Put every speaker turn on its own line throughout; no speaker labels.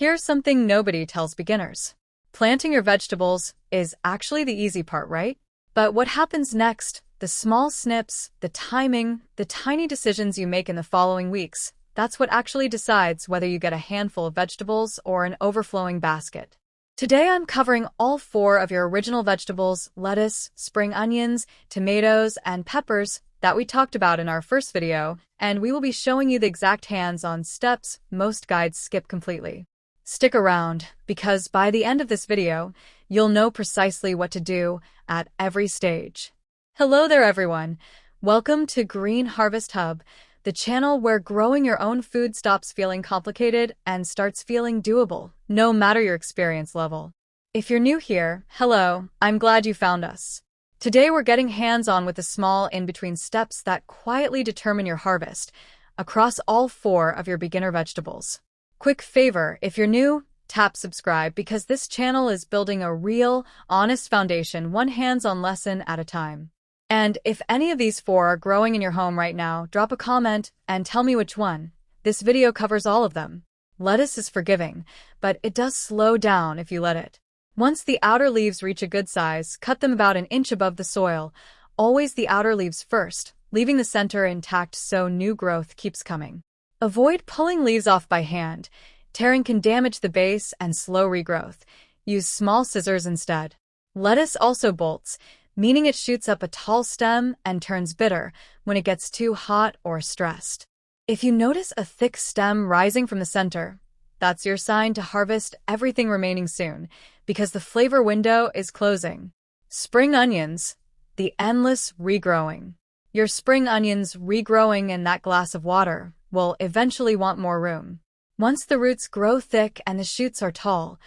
Here's something nobody tells beginners. Planting your vegetables is actually the easy part, right? But what happens next, the small snips, the timing, the tiny decisions you make in the following weeks, that's what actually decides whether you get a handful of vegetables or an overflowing basket. Today I'm covering all 4 of your original vegetables, lettuce, spring onions, tomatoes, and peppers that we talked about in our first video, and we will be showing you the exact hands-on steps most guides skip completely. Stick around, because by the end of this video, you'll know precisely what to do at every stage. Hello there everyone! Welcome to Green Harvest Hub, the channel where growing your own food stops feeling complicated and starts feeling doable, no matter your experience level. If you're new here, hello, I'm glad you found us. Today we're getting hands-on with the small in-between steps that quietly determine your harvest across all 4 of your beginner vegetables. Quick favor, if you're new, tap subscribe because this channel is building a real, honest foundation, one hands-on lesson at a time. And if any of these 4 are growing in your home right now, drop a comment and tell me which one. This video covers all of them. Lettuce is forgiving, but it does slow down if you let it. Once the outer leaves reach a good size, cut them about an inch above the soil. Always the outer leaves first, leaving the center intact so new growth keeps coming. Avoid pulling leaves off by hand. Tearing can damage the base and slow regrowth. Use small scissors instead. Lettuce also bolts, meaning it shoots up a tall stem and turns bitter when it gets too hot or stressed. If you notice a thick stem rising from the center, that's your sign to harvest everything remaining soon, because the flavor window is closing. Spring onions, the endless regrowing. Your spring onions regrowing in that glass of water will eventually want more room. Once the roots grow thick and the shoots are tall,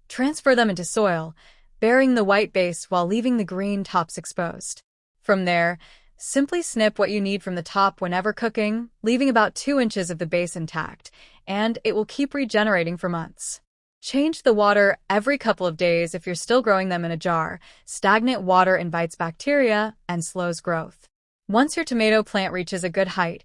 transfer them into soil, burying the white base while leaving the green tops exposed. From there, simply snip what you need from the top whenever cooking, leaving about 2 inches of the base intact, and it will keep regenerating for months. Change the water every couple of days if you're still growing them in a jar. Stagnant water invites bacteria and slows growth. Once your tomato plant reaches a good height,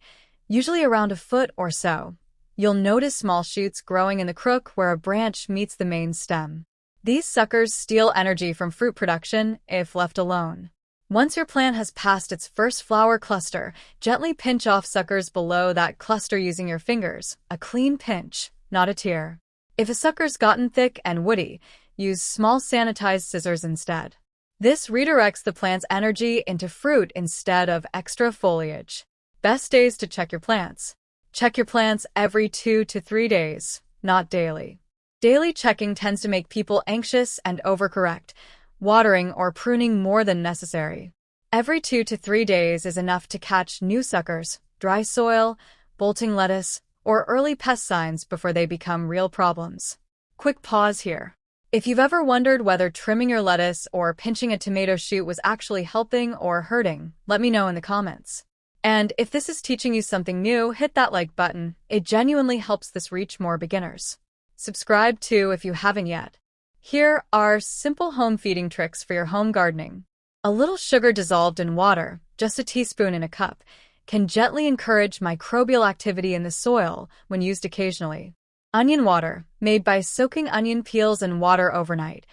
usually around a foot or so, you'll notice small shoots growing in the crook where a branch meets the main stem. These suckers steal energy from fruit production if left alone. Once your plant has passed its first flower cluster, gently pinch off suckers below that cluster using your fingers, a clean pinch, not a tear. If a sucker's gotten thick and woody, use small sanitized scissors instead. This redirects the plant's energy into fruit instead of extra foliage. Best days to check your plants. Check your plants every 2 to 3 days, not daily. Daily checking tends to make people anxious and overcorrect, watering or pruning more than necessary. Every 2 to 3 days is enough to catch new suckers, dry soil, bolting lettuce, or early pest signs before they become real problems. Quick pause here. If you've ever wondered whether trimming your lettuce or pinching a tomato shoot was actually helping or hurting, let me know in the comments. And if this is teaching you something new, hit that like button. It genuinely helps this reach more beginners. Subscribe too if you haven't yet. Here are simple home feeding tricks for your home gardening. A little sugar dissolved in water, just a teaspoon in a cup, can gently encourage microbial activity in the soil when used occasionally. Onion water, made by soaking onion peels in water overnight,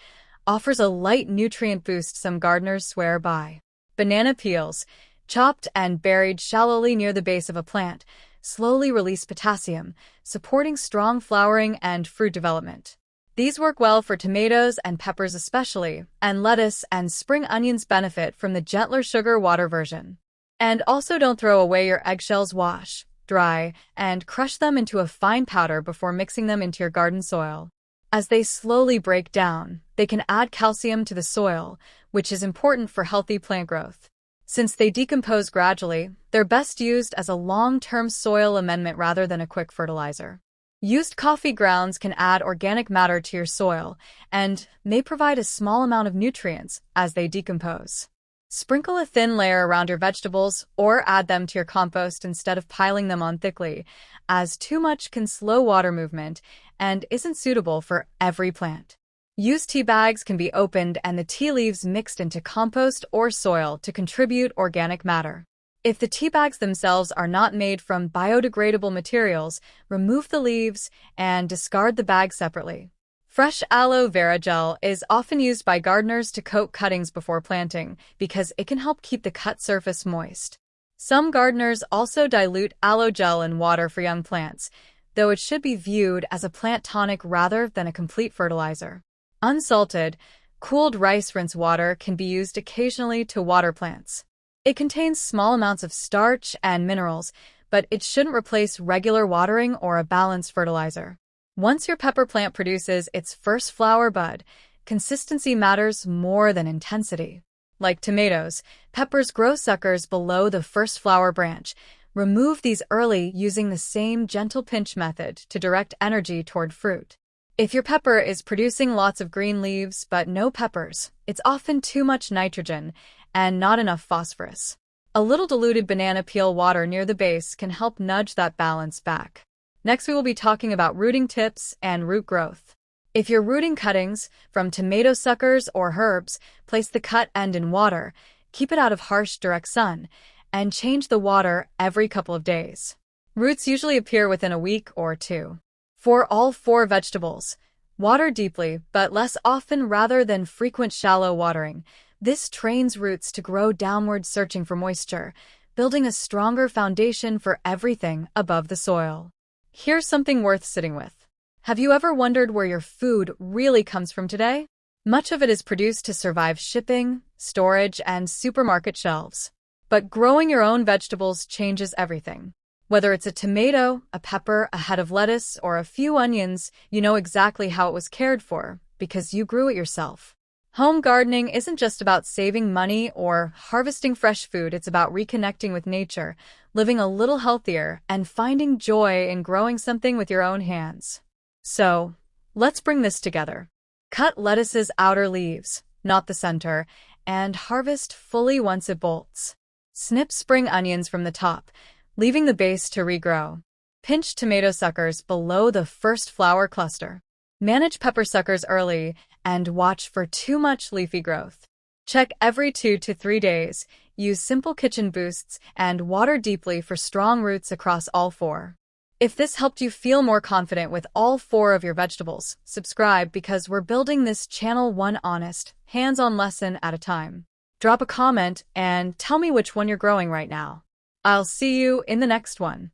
offers a light nutrient boost some gardeners swear by. Banana peels, chopped and buried shallowly near the base of a plant, slowly release potassium, supporting strong flowering and fruit development. These work well for tomatoes and peppers especially, and lettuce and spring onions benefit from the gentler sugar water version. And also don't throw away your eggshells. Wash, dry, and crush them into a fine powder before mixing them into your garden soil. As they slowly break down, they can add calcium to the soil, which is important for healthy plant growth. Since they decompose gradually, they're best used as a long-term soil amendment rather than a quick fertilizer. Used coffee grounds can add organic matter to your soil and may provide a small amount of nutrients as they decompose. Sprinkle a thin layer around your vegetables or add them to your compost instead of piling them on thickly, as too much can slow water movement and isn't suitable for every plant. Used tea bags can be opened and the tea leaves mixed into compost or soil to contribute organic matter. If the tea bags themselves are not made from biodegradable materials, remove the leaves and discard the bag separately. Fresh aloe vera gel is often used by gardeners to coat cuttings before planting because it can help keep the cut surface moist. Some gardeners also dilute aloe gel in water for young plants, though it should be viewed as a plant tonic rather than a complete fertilizer. Unsalted, cooled rice rinse water can be used occasionally to water plants. It contains small amounts of starch and minerals, but it shouldn't replace regular watering or a balanced fertilizer. Once your pepper plant produces its first flower bud, consistency matters more than intensity. Like tomatoes, peppers grow suckers below the first flower branch. Remove these early using the same gentle pinch method to direct energy toward fruit. If your pepper is producing lots of green leaves but no peppers, it's often too much nitrogen and not enough phosphorus. A little diluted banana peel water near the base can help nudge that balance back. Next, we will be talking about rooting tips and root growth. If you're rooting cuttings from tomato suckers or herbs, place the cut end in water, keep it out of harsh direct sun, and change the water every couple of days. Roots usually appear within a week or two. For all 4 vegetables, water deeply but less often rather than frequent shallow watering. This trains roots to grow downward searching for moisture, building a stronger foundation for everything above the soil. Here's something worth sitting with. Have you ever wondered where your food really comes from today? Much of it is produced to survive shipping, storage, and supermarket shelves. But growing your own vegetables changes everything. Whether it's a tomato, a pepper, a head of lettuce, or a few onions, you know exactly how it was cared for because you grew it yourself. Home gardening isn't just about saving money or harvesting fresh food, it's about reconnecting with nature, living a little healthier, and finding joy in growing something with your own hands. So, let's bring this together. Cut lettuce's outer leaves, not the center, and harvest fully once it bolts. Snip spring onions from the top, leaving the base to regrow. Pinch tomato suckers below the first flower cluster. Manage pepper suckers early and watch for too much leafy growth. Check every 2 to 3 days, use simple kitchen boosts, and water deeply for strong roots across all 4. If this helped you feel more confident with all 4 of your vegetables, subscribe because we're building this channel one honest, hands-on lesson at a time. Drop a comment and tell me which one you're growing right now. I'll see you in the next one.